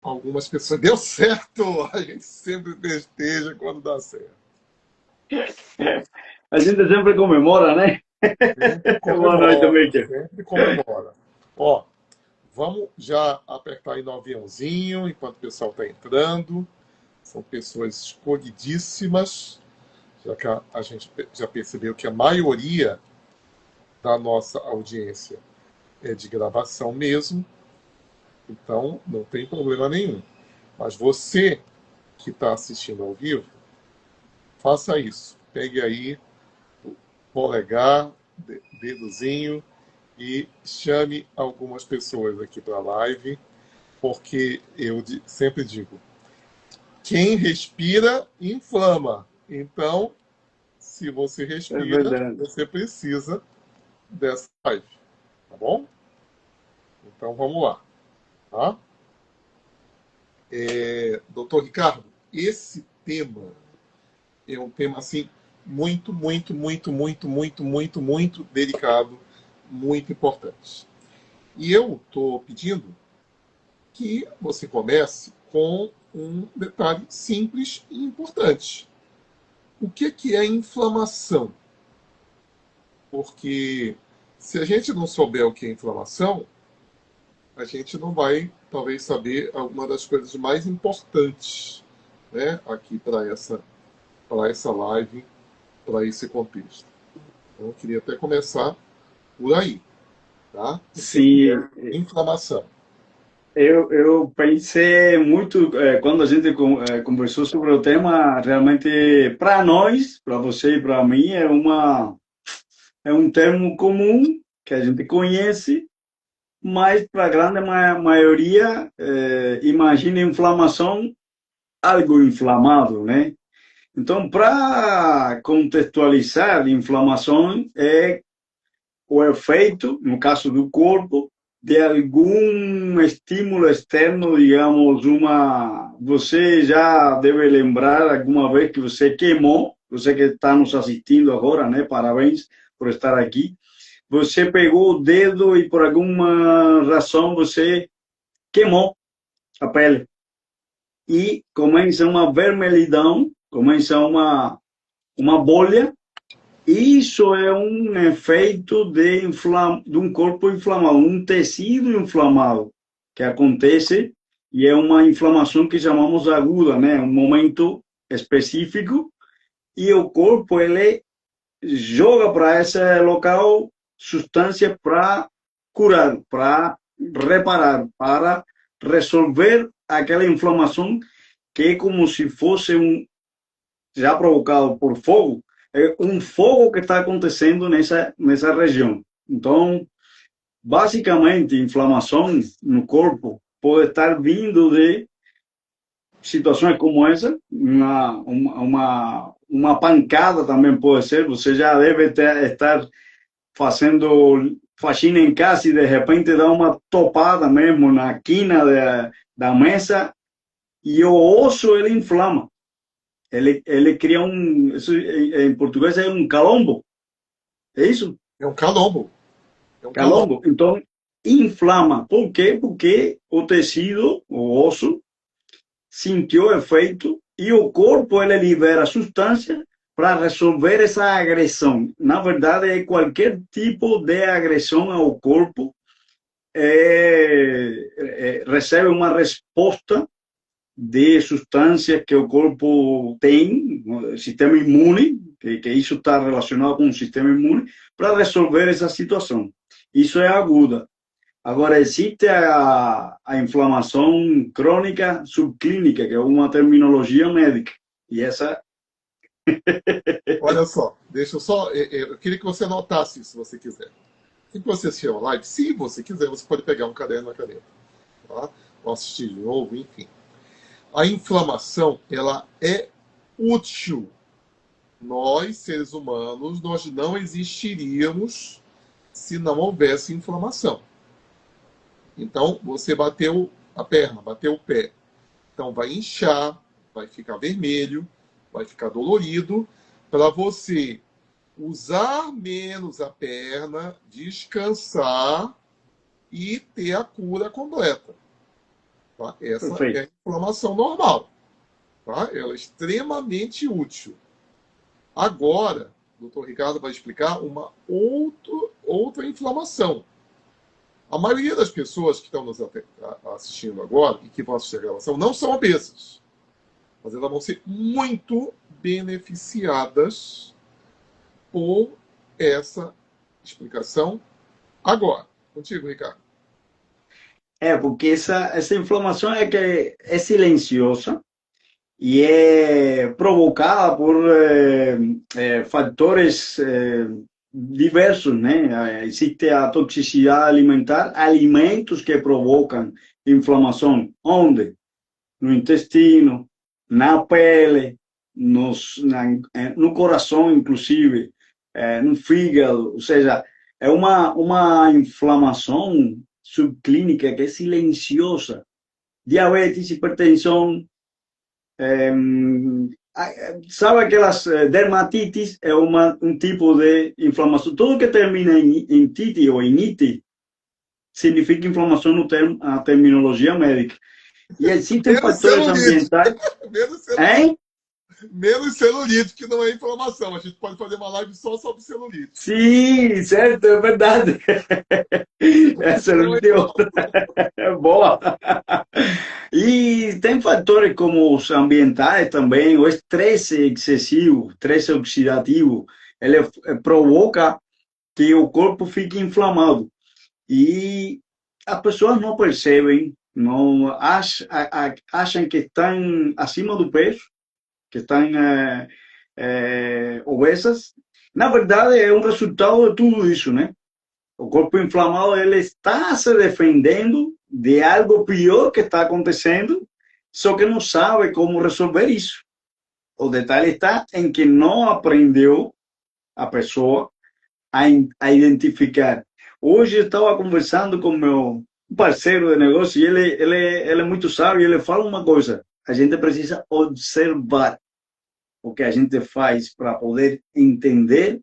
Algumas pessoas. Deu certo! A gente sempre festeja quando dá certo. A gente sempre comemora, né? Sempre Boa noite, comemora, Mickey. sempre comemora. Ó, vamos já apertar aí no aviãozinho enquanto o pessoal está entrando. São pessoas escolhidíssimas, já que a gente já percebeu que a maioria da nossa audiência é de gravação mesmo, então não tem problema nenhum. Mas você que está assistindo ao vivo, faça isso. Pegue aí o polegar, dedozinho e chame algumas pessoas aqui para a live, porque eu sempre digo, quem respira, inflama. Então, se você É respira, verdade. você precisa dessa live, tá bom? Então, vamos lá, tá? Doutor Ricardo, esse tema é um tema, assim, muito, muito, muito, muito, muito, muito, muito delicado, muito importante. E eu estou pedindo que você comece com um detalhe simples e importante. O que é inflamação? Porque se a gente não souber o que é inflamação, a gente não vai, talvez, saber alguma das coisas mais importantes, né, aqui para essa live, para esse contexto. Então, eu queria até começar por aí, tá? O que é Sim, inflamação? eu pensei muito, quando a gente conversou sobre o tema, realmente, para nós, para você e para mim, é um termo comum que a gente conhece, mas para a grande maioria, imagina inflamação, algo inflamado, né? Então, para contextualizar, inflamação é o efeito, no caso do corpo, de algum estímulo externo, digamos, você já deve lembrar alguma vez que você queimou, você que está nos assistindo agora, né? Parabéns por estar aqui. Você pegou o dedo e por alguma razão você queimou a pele. E começa uma vermelhidão, começa uma bolha. Isso é um efeito de um corpo inflamado, um tecido inflamado que acontece e é uma inflamação que chamamos aguda, né? Um momento específico e o corpo ele joga para esse local substância para curar, para reparar, para resolver aquela inflamação que é como se fosse já provocado por fogo, é um fogo que está acontecendo nessa região. Então, basicamente, inflamação no corpo pode estar vindo de situações como essa, uma pancada também pode ser, você já deve estar fazendo faxina em casa e de repente dá uma topada mesmo na quina da mesa e o osso ele inflama. Ele cria isso em português é um calombo, é isso? É um calombo. É um calombo. Calombo. Então, inflama. Por quê? Porque o tecido, o osso, sentiu o efeito e o corpo ele libera substância para resolver essa agressão. Na verdade, é qualquer tipo de agressão ao corpo recebe uma resposta de substâncias que o corpo tem, o sistema imune, que isso está relacionado com o sistema imune, para resolver essa situação. Isso é aguda. Agora, existe a inflamação crônica subclínica, que é uma terminologia médica. E essa. Olha só, deixa eu só. Eu queria que você anotasse isso, se você quiser. Se você assistir a live, se você quiser, você pode pegar um caderno na caneta, tá? Ou assistir de novo, enfim. A inflamação, ela é útil. Nós, seres humanos, nós não existiríamos se não houvesse inflamação. Então, você bateu a perna, bateu o pé. Então, vai inchar, vai ficar vermelho, vai ficar dolorido, para você usar menos a perna, descansar e ter a cura completa. Tá? Essa é Perfeito. a inflamação normal. Tá? Ela é extremamente útil. Agora, o doutor Ricardo vai explicar uma outra inflamação. A maioria das pessoas que estão nos assistindo agora e que vão assistir a gravação não são obesas, mas elas vão ser muito beneficiadas por essa explicação agora. Contigo, Ricardo. Porque essa inflamação é silenciosa e é provocada por fatores diversos, né? Existe a toxicidade alimentar, alimentos que provocam inflamação. Onde? No intestino, na pele, no coração, inclusive, no fígado. Ou seja, é uma inflamação subclínica que é silenciosa. Diabetes, hipertensão, sabe aquelas dermatites, é um tipo de inflamação. Tudo que termina em tite ou em ite significa inflamação na terminologia médica. E existem Menos fatores celulite. ambientais. Menos celulite. Hein? Menos celulite, que não é inflamação. A gente pode fazer uma live só sobre celulite. Sim, certo, é verdade. Essa Não é celulite é boa. E tem fatores como os ambientais também, o estresse excessivo, estresse oxidativo, ele provoca que o corpo fique inflamado. E as pessoas não percebem, não acham que estão acima do peso, que estão obesas. Na verdade, é um resultado de tudo isso, né? O corpo inflamado, ele está se defendendo de algo pior que está acontecendo, só que não sabe como resolver isso. O detalhe está em que não aprendeu a pessoa a identificar. Hoje eu estava conversando com meu parceiro de negócio e ele é muito sábio, ele fala uma coisa: a gente precisa observar o que a gente faz para poder entender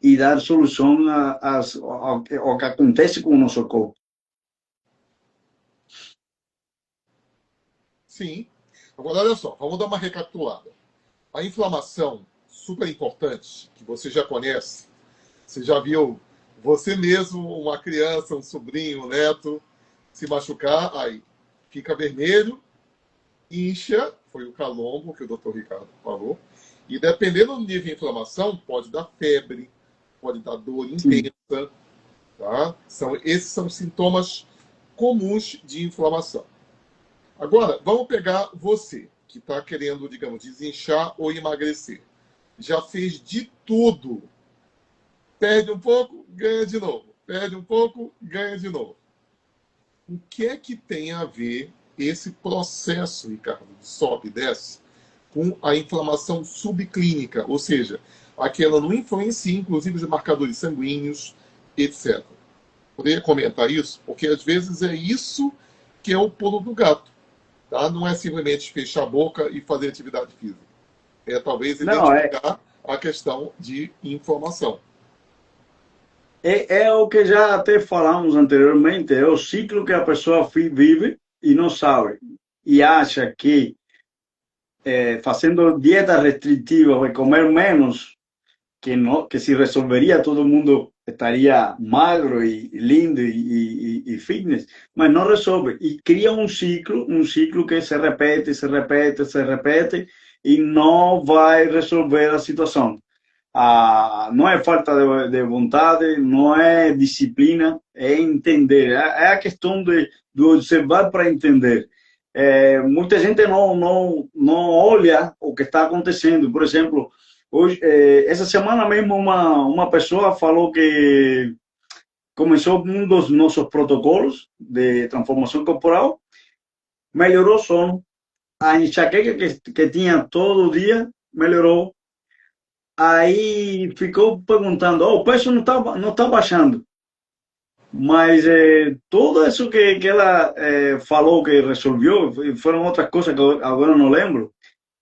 e dar solução ao que acontece com o nosso corpo. Sim. Agora, olha só, vamos dar uma recapitulada. A inflamação, super importante, que você já conhece, você já viu você mesmo, uma criança, um sobrinho, um neto, se machucar, aí fica vermelho, incha, foi o calombo que o doutor Ricardo falou, e dependendo do nível de inflamação, pode dar febre, pode dar dor intensa, tá? Esses são sintomas comuns de inflamação. Agora, vamos pegar você, que está querendo, digamos, desinchar ou emagrecer. Já fez de tudo. Perde um pouco, ganha de novo. Perde um pouco, ganha de novo. O que é que tem a ver esse processo, Ricardo, de sobe e desce, com a inflamação subclínica? Ou seja, aquela não influencia, inclusive, os marcadores sanguíneos, etc. Poderia comentar isso? Porque, às vezes, é isso que é o pulo do gato. Tá? Não é simplesmente fechar a boca e fazer atividade física. É talvez Não, identificar a questão de inflamação. é o que já até falamos anteriormente, é o ciclo que a pessoa vive e não sabe. E acha que fazendo dieta restritiva, vai comer menos, que se resolveria, todo mundo estaria magro e lindo e fitness, mas não resolve. E cria um ciclo que se repete, se repete, se repete, e não vai resolver a situação. Não é falta de vontade, não é disciplina, é entender. É a questão de observar para entender. Muita gente não olha o que está acontecendo. Por exemplo, hoje, essa semana mesmo, uma pessoa falou que começou um dos nossos protocolos de transformação corporal, melhorou o sono, a enxaqueca que tinha todo dia melhorou. Aí ficou perguntando, o peso não tá baixando. Mas tudo isso que ela falou que resolveu, foram outras coisas que agora não lembro,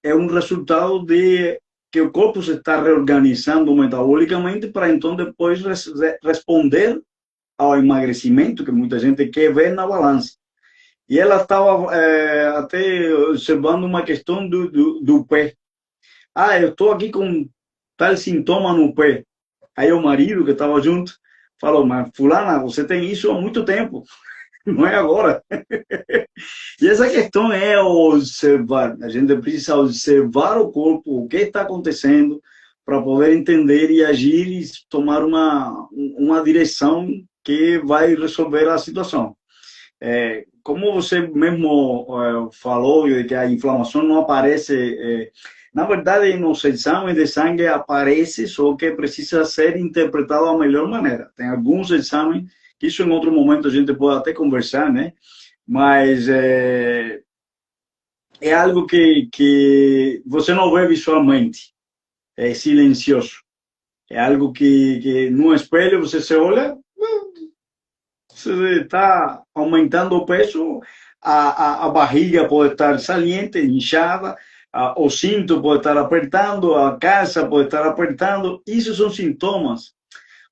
é um resultado de que o corpo se está reorganizando metabolicamente para então depois responder ao emagrecimento que muita gente quer ver na balança. E ela estava até observando uma questão do pé. Ah, eu estou aqui com tal sintoma no pé. Aí o marido que estava junto falou, mas fulana, você tem isso há muito tempo, não é agora. E essa questão é observar. A gente precisa observar o corpo, o que está acontecendo, para poder entender e agir e tomar uma direção que vai resolver a situação. Como você mesmo falou, de que a inflamação não aparece, na verdade, nos exames de sangue aparece, só que precisa ser interpretado da melhor maneira. Tem alguns exames, que isso em outro momento a gente pode até conversar, né? Mas é algo que você não vê visualmente, é silencioso. É algo que no espelho você se olha, você está aumentando o peso, a barriga pode estar saliente, inchada, o cinto pode estar apertando, a calça pode estar apertando. Isso são sintomas,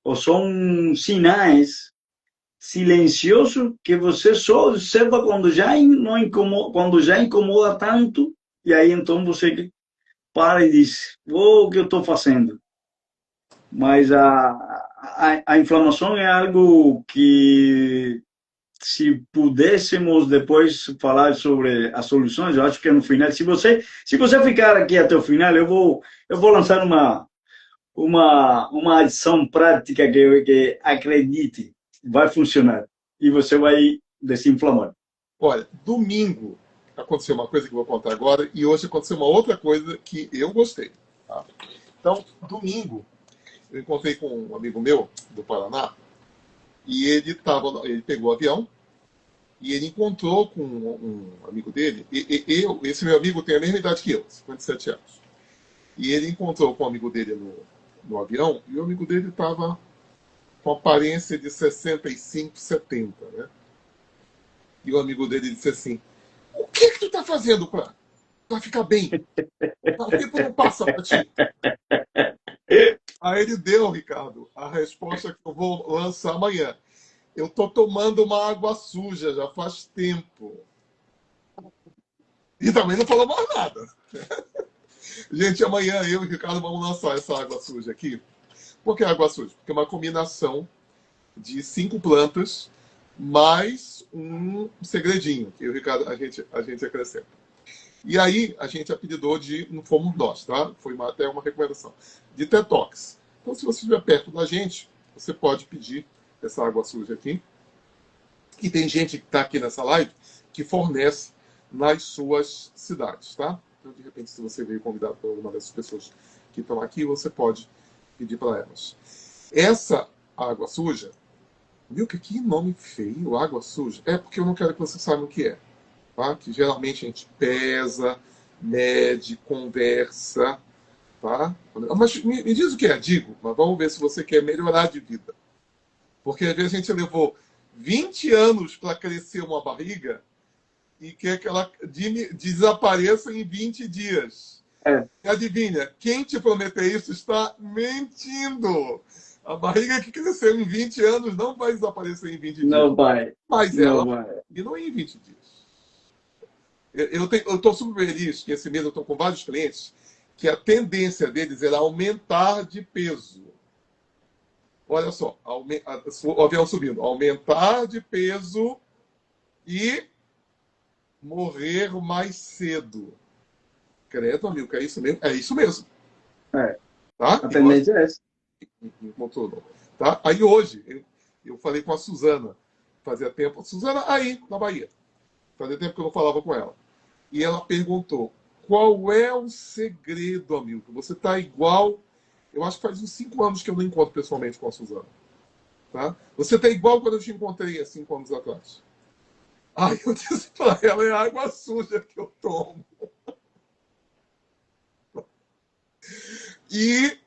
ou são sinais silenciosos que você só observa quando já não incomoda, quando já incomoda tanto, e aí então você para e diz, o que eu estou fazendo? Mas a inflamação é algo que, se pudéssemos depois falar sobre as soluções, eu acho que no final, se você ficar aqui até o final, eu vou lançar uma ação prática que acredite, vai funcionar. E você vai desinflamar. Olha, domingo aconteceu uma coisa que eu vou contar agora, e hoje aconteceu uma outra coisa que eu gostei. Tá? Então, domingo, eu encontrei com um amigo meu do Paraná, e ele pegou o avião, e ele encontrou com um amigo dele. Esse meu amigo tem a mesma idade que eu, 57 anos. E ele encontrou com um amigo dele no avião, e o amigo dele estava com aparência de 65, 70, né? E o amigo dele disse assim: o que tu tá fazendo pra ficar bem? Por que tu não passa pra ti? Aí ele deu, Ricardo, a resposta que eu vou lançar amanhã. Eu tô tomando uma água suja já faz tempo. E também não falou mais nada. Gente, amanhã eu e o Ricardo vamos lançar essa água suja aqui. Por que água suja? Porque é uma combinação de 5 plantas mais um segredinho que o Ricardo a gente acrescenta. E aí a gente apelidou de, não fomos nós, tá? Foi até uma recomendação, de Detox. Então, se você estiver perto da gente, você pode pedir essa água suja aqui. E tem gente que está aqui nessa live que fornece nas suas cidades, tá? Então, de repente, se você veio convidado por alguma dessas pessoas que estão aqui, você pode pedir para elas. Essa água suja, viu que nome feio, água suja? É porque eu não quero que você saiba o que é. Tá? Que geralmente a gente pesa, mede, conversa. Tá? Mas me diz o que é, digo, mas vamos ver se você quer melhorar de vida. Porque às vezes a gente levou 20 anos para crescer uma barriga e quer que ela desapareça em 20 dias. É, E adivinha, quem te prometeu isso está mentindo. A barriga que cresceu em 20 anos não vai desaparecer em 20 dias. não vai, Mas não ela vai. diminui em 20 dias. Eu estou super feliz que esse mês eu estou com vários clientes que a tendência deles era aumentar de peso. Olha só, o avião subindo. Aumentar de peso e morrer mais cedo. Credo, amigo, é isso mesmo? É isso mesmo. É, Tá? a tendência é essa. Tá? Aí hoje, eu falei com a Suzana, fazia tempo. Suzana, aí, na Bahia. Fazia tempo que eu não falava com ela. E ela perguntou: qual é o segredo, amigo? Você está igual. Eu acho que faz uns 5 anos que eu não encontro pessoalmente com a Suzana. Tá? Você está igual quando eu te encontrei há 5 anos atrás. Aí eu disse para ela: é água suja que eu tomo. E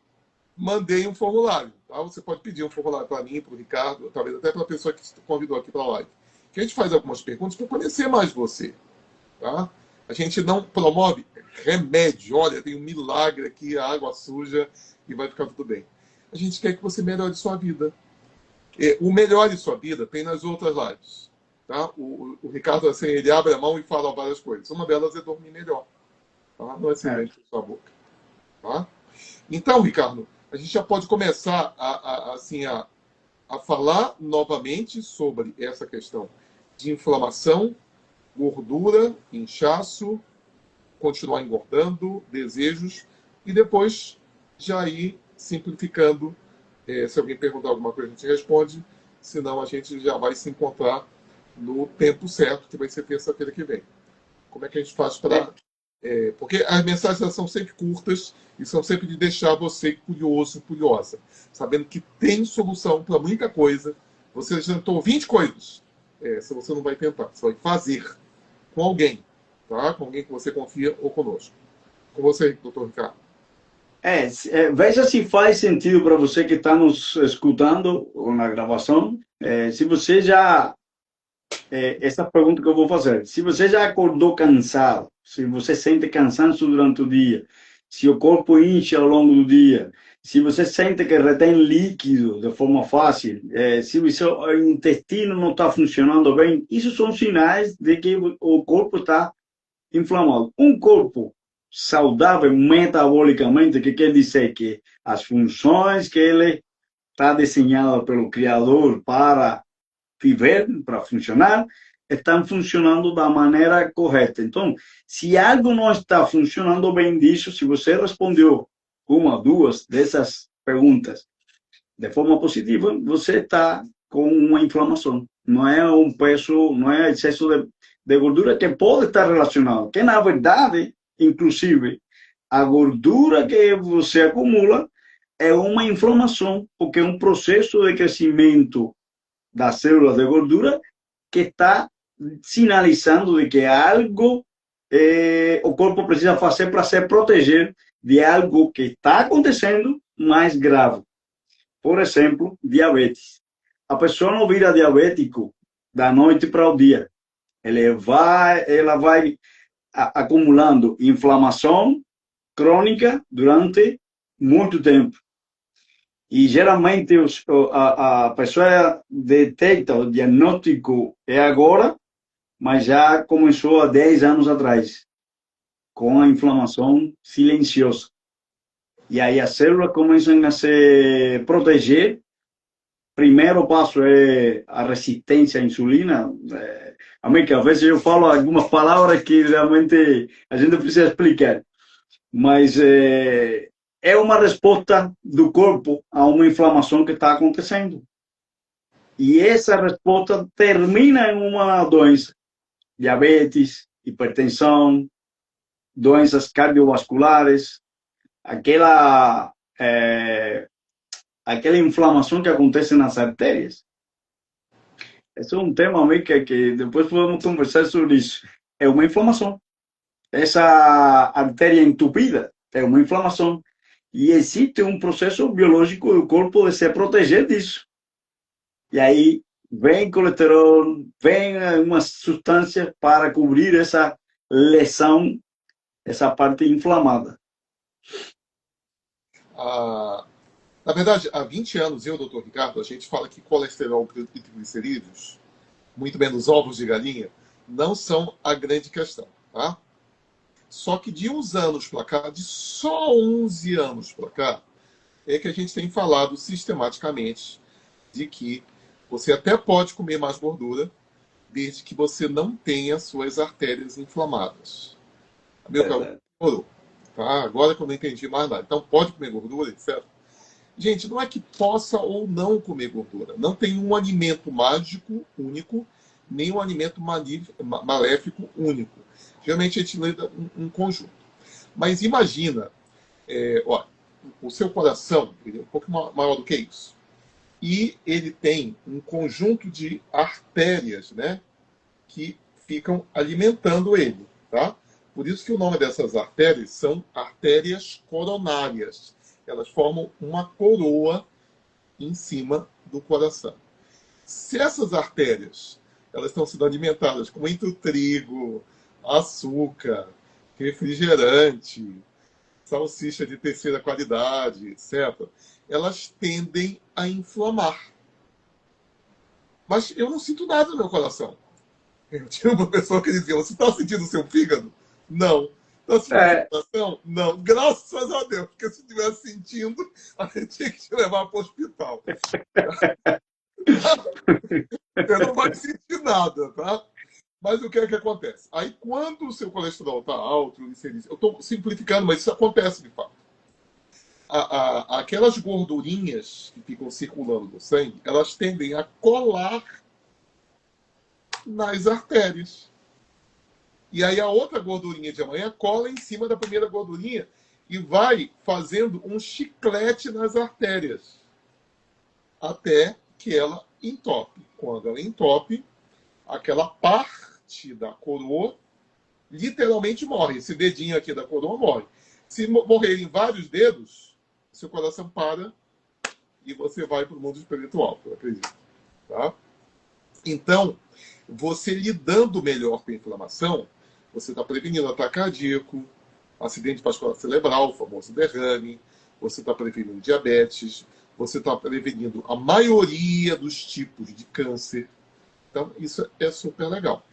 mandei um formulário. Tá? Você pode pedir um formulário para mim, para o Ricardo, talvez até para a pessoa que te convidou aqui para a live. Que a gente faz algumas perguntas para conhecer mais você. Tá? A gente não promove remédio. Olha, tem um milagre aqui, a água suja e vai ficar tudo bem. A gente quer que você melhore sua vida. O melhore sua vida tem nas outras lives. Tá? O Ricardo, assim, ele abre a mão e fala várias coisas. Uma delas é dormir melhor. Tá? Não é É. simplesmente com sua boca. Tá? Então, Ricardo, a gente já pode começar assim, a falar novamente sobre essa questão de inflamação, gordura, inchaço, continuar engordando, desejos, e depois já ir simplificando. Se alguém perguntar alguma coisa, a gente responde, senão a gente já vai se encontrar no tempo certo, que vai ser terça-feira que vem. Como é que a gente faz É, para. Porque as mensagens elas são sempre curtas e são sempre de deixar você curioso, curiosa, sabendo que tem solução para muita coisa. Você já tentou 20 coisas. Se você não vai tentar, você vai fazer com alguém, tá? Com alguém que você confia ou conosco. Com você, doutor Ricardo. veja se faz sentido para você que está nos escutando ou na gravação. Se você já essa pergunta que eu vou fazer. Se você já acordou cansado, se você sente cansaço durante o dia, se o corpo incha ao longo do dia, se você sente que retém líquido de forma fácil, se o seu intestino não está funcionando bem, isso são sinais de que o corpo está inflamado. Um corpo saudável metabolicamente, que quer dizer que as funções que ele está desenhado pelo Criador para viver, para funcionar, estão funcionando da maneira correta. Então, se algo não está funcionando bem disso, se você respondeu uma, duas dessas perguntas de forma positiva, você está com uma inflamação. Não é um peso, não é excesso de gordura que pode estar relacionado, que na verdade, inclusive, a gordura que você acumula é uma inflamação, porque é um processo de crescimento das células de gordura que está sinalizando de que algo o corpo precisa fazer para se proteger de algo que está acontecendo mais grave. Por exemplo, diabetes. A pessoa não vira diabético da noite para o dia. Ela vai acumulando inflamação crônica durante muito tempo. E geralmente a pessoa detecta o diagnóstico é agora, mas já começou há 10 anos atrás, com a inflamação silenciosa. E aí as células começam a se proteger. Primeiro passo é a resistência à insulina. Que às vezes eu falo algumas palavras que realmente a gente precisa explicar. Mas é uma resposta do corpo a uma inflamação que está acontecendo. E essa resposta termina em uma doença. Diabetes, hipertensão, doenças cardiovasculares, aquela inflamação que acontece nas artérias. Esse é um tema meio que depois podemos conversar sobre isso. É uma inflamação. Essa artéria entupida é uma inflamação. E existe um processo biológico do corpo de se proteger disso. E aí vem colesterol, vem uma substância para cobrir essa lesão, essa parte inflamada. Na verdade, há 20 anos, eu, doutor Ricardo, a gente fala que colesterol e triglicerídeos, muito menos ovos de galinha, não são a grande questão, tá? Só que de uns anos para cá, de só 11 anos para cá, é que a gente tem falado sistematicamente de que você até pode comer mais gordura, desde que você não tenha suas artérias inflamadas. Meu caro, demorou. Tá? Agora que eu não entendi mais nada. Então pode comer gordura, etc. Gente, não é que possa ou não comer gordura. Não tem um alimento mágico único, nem um alimento maléfico único. Geralmente a gente lida um conjunto. Mas imagina, o seu coração ele é um pouco maior do que isso. E ele tem um conjunto de artérias, né, que ficam alimentando ele, tá? Por isso que o nome dessas artérias são artérias coronárias. Elas formam uma coroa em cima do coração. Se essas artérias elas estão sendo alimentadas com muito trigo, açúcar, refrigerante, salsicha de terceira qualidade, etc., elas tendem a inflamar. Mas eu não sinto nada no meu coração. Eu tinha um professor que dizia, você está sentindo o seu fígado? Não. Está sentindo a É, circulação? Não. Graças a Deus, porque se estivesse sentindo, a gente tinha que te levar para o hospital. Você não vai sentir nada, tá? Mas o que é que acontece? Aí, quando o seu colesterol está alto, eu estou simplificando, mas isso acontece de fato. Aquelas gordurinhas que ficam circulando no sangue, elas tendem a colar nas artérias. E aí a outra gordurinha de amanhã cola em cima da primeira gordurinha e vai fazendo um chiclete nas artérias até que ela entope. Quando ela entope, aquela parte da coroa literalmente morre. Esse dedinho aqui da coroa morre. Se morrerem vários dedos, seu coração para e você vai para o mundo espiritual, eu acredito. Tá? Então, você lidando melhor com a inflamação, você está prevenindo ataque cardíaco, acidente vascular cerebral, o famoso derrame, você está prevenindo diabetes, você está prevenindo a maioria dos tipos de câncer. Então, isso é super legal.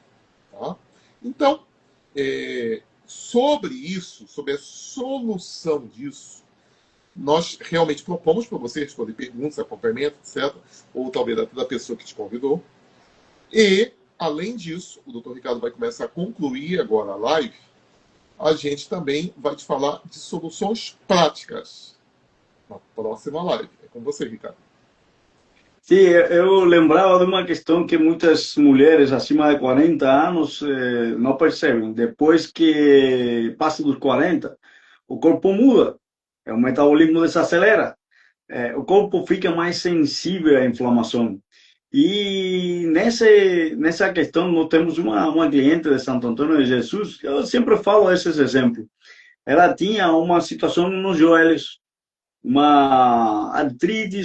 Tá? Então, sobre isso, sobre a solução disso, nós realmente propomos para você responder perguntas, acompanhamento, etc. Ou talvez até da pessoa que te convidou. E, além disso, o Dr. Ricardo vai começar a concluir agora a live. A gente também vai te falar de soluções práticas na próxima live. É com você, Ricardo. sim, eu lembrava de uma questão que muitas mulheres acima de 40 anos não percebem. Depois que passa dos 40, o corpo muda, o metabolismo desacelera, o corpo fica mais sensível à inflamação. E nessa questão, nós temos uma cliente de Santo Antônio de Jesus, eu sempre falo esses exemplos. Ela tinha uma situação nos joelhos, uma artrite,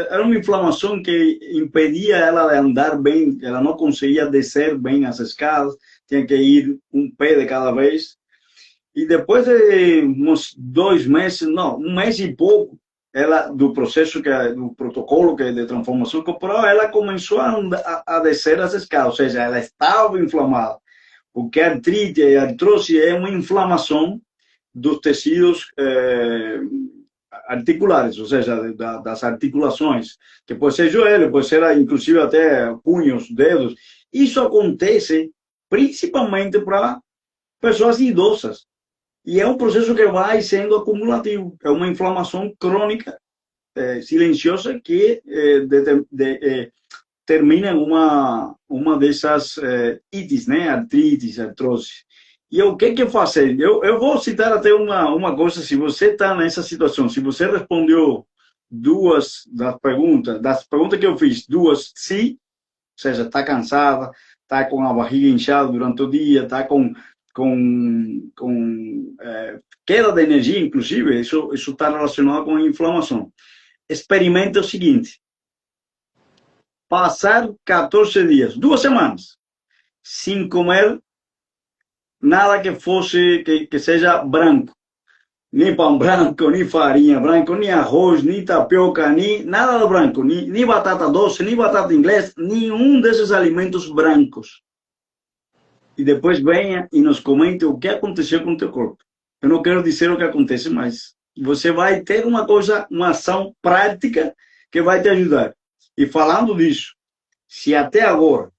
era uma inflamação que impedia ela de andar bem, ela não conseguia descer bem as escadas, tinha que ir um pé de cada vez. E depois de uns 2 meses, não, um mês e pouco, ela do processo do protocolo que de transformação corporal, ela começou a descer as escadas, ou seja, ela estava inflamada, porque a artrite e a artrose é uma inflamação dos tecidos articulares, ou seja, das articulações, que pode ser joelho, pode ser inclusive até punhos, dedos. Isso acontece principalmente para pessoas idosas. E é um processo que vai sendo acumulativo. É uma inflamação crônica, silenciosa, que termina em uma dessas ites, né? Artrites, artrose. E o que fazer? Eu vou citar até uma coisa, se você está nessa situação, se você respondeu duas das perguntas que eu fiz, duas sim, ou seja, está cansada, está com a barriga inchada durante o dia, está com queda de energia, inclusive, isso está relacionado com a inflamação. Experimente o seguinte: passar 14 dias, 2 semanas, sem comer nada que seja branco. Nem pão branco, nem farinha branca, nem arroz, nem tapioca, nem nada do branco, nem batata doce, nem batata inglesa, nenhum desses alimentos brancos. E depois venha e nos comente o que aconteceu com o teu corpo. Eu não quero dizer o que acontece, mas você vai ter uma ação prática que vai te ajudar. E falando disso, se até agora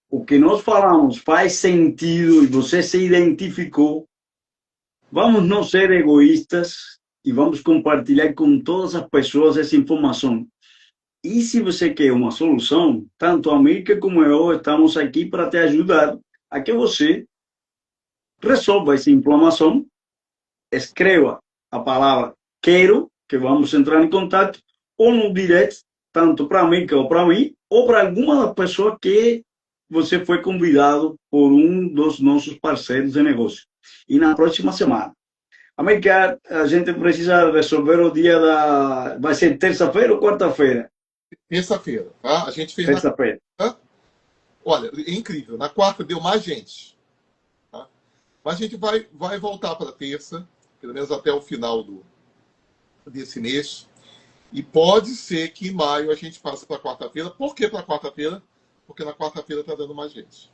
o que nós falamos faz sentido e você se identificou, vamos não ser egoístas e vamos compartilhar com todas as pessoas essa informação. E se você quer uma solução, tanto a Mirka como eu estamos aqui para te ajudar a que você resolva essa inflamação. Escreva a palavra quero, que vamos entrar em contato, ou no direct, tanto para mim ou para mim, ou para alguma das pessoas que você foi convidado por um dos nossos parceiros de negócio. E na próxima semana, América, a gente precisa resolver o dia da... Vai ser terça-feira ou quarta-feira? Terça-feira, tá? A gente fez terça-feira. Olha, é incrível. Na quarta deu mais gente. Tá? Mas a gente vai voltar para terça, pelo menos até o final desse mês. E pode ser que em maio a gente passe para quarta-feira. Por que para quarta-feira? porque na quarta-feira está dando mais gente.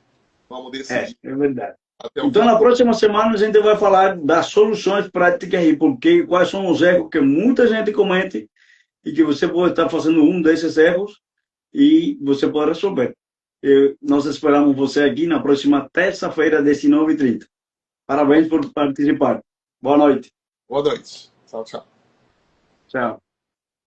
Vamos É, decidir é verdade. até o Então, final. na próxima semana, a gente vai falar das soluções práticas e porque quais são os erros que muita gente comete e que você pode estar fazendo um desses erros e você pode resolver. Nós esperamos você aqui na próxima terça-feira, 19h30. Parabéns por participar. Boa noite. Boa noite. Tchau, tchau. Tchau.